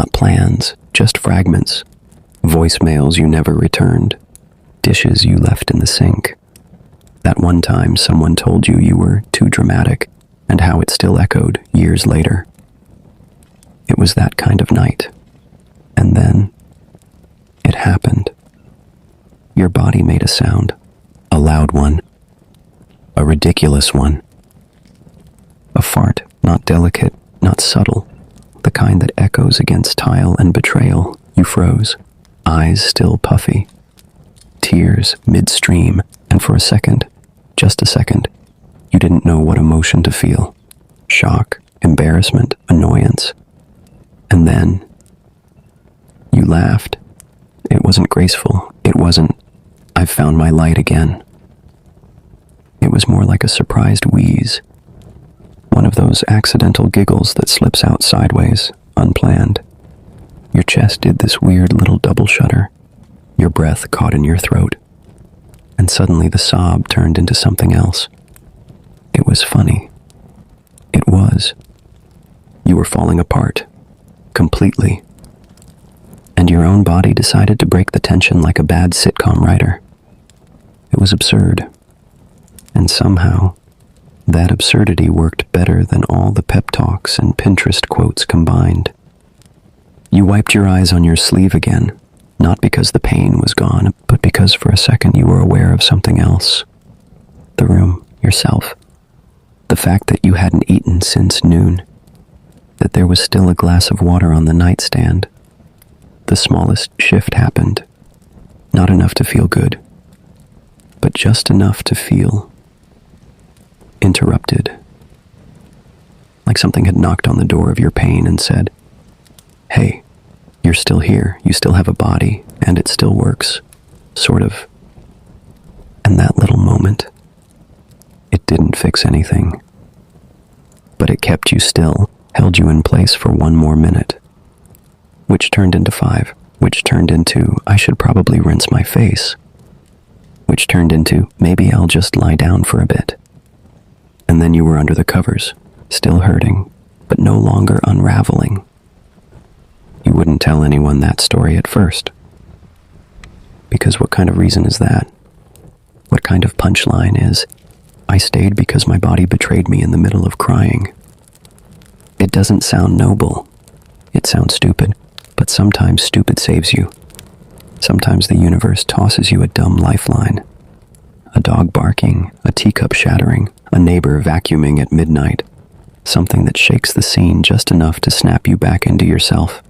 Not plans, just fragments. Voicemails you never returned. Dishes you left in the sink. That one time someone told you you were too dramatic, and how it still echoed years later. It was that kind of night. And then, it happened. Your body made a sound. A loud one. A ridiculous one. A fart, not delicate, not subtle. The kind that echoes against tile and betrayal. You froze. Eyes still puffy. Tears midstream, and for a second, just a second, you didn't know what emotion to feel. Shock, embarrassment, annoyance. And then, you laughed. It wasn't graceful. It wasn't, "I've found my light again." It was more like a surprised wheeze. One of those accidental giggles that slips out sideways, unplanned. Your chest did this weird little double shudder. Your breath caught in your throat. And suddenly the sob turned into something else. It was funny. It was. You were falling apart. Completely. And your own body decided to break the tension like a bad sitcom writer. It was absurd. And somehow, that absurdity worked better than all the pep talks and Pinterest quotes combined. You wiped your eyes on your sleeve again, not because the pain was gone, but because for a second you were aware of something else. The room, yourself. The fact that you hadn't eaten since noon. That there was still a glass of water on the nightstand. The smallest shift happened. Not enough to feel good, but just enough to feel interrupted. Like something had knocked on the door of your pain and said, "Hey, you're still here, you still have a body, and it still works." Sort of. And that little moment, it didn't fix anything. But it kept you still, held you in place for one more minute. Which turned into 5, which turned into, "I should probably rinse my face." Which turned into, "Maybe I'll just lie down for a bit." And then you were under the covers, still hurting, but no longer unraveling. You wouldn't tell anyone that story at first. Because what kind of reason is that? What kind of punchline is, "I stayed because my body betrayed me in the middle of crying"? It doesn't sound noble. It sounds stupid, but sometimes stupid saves you. Sometimes the universe tosses you a dumb lifeline. A dog barking, a teacup shattering, a neighbor vacuuming at midnight. Something that shakes the scene just enough to snap you back into yourself.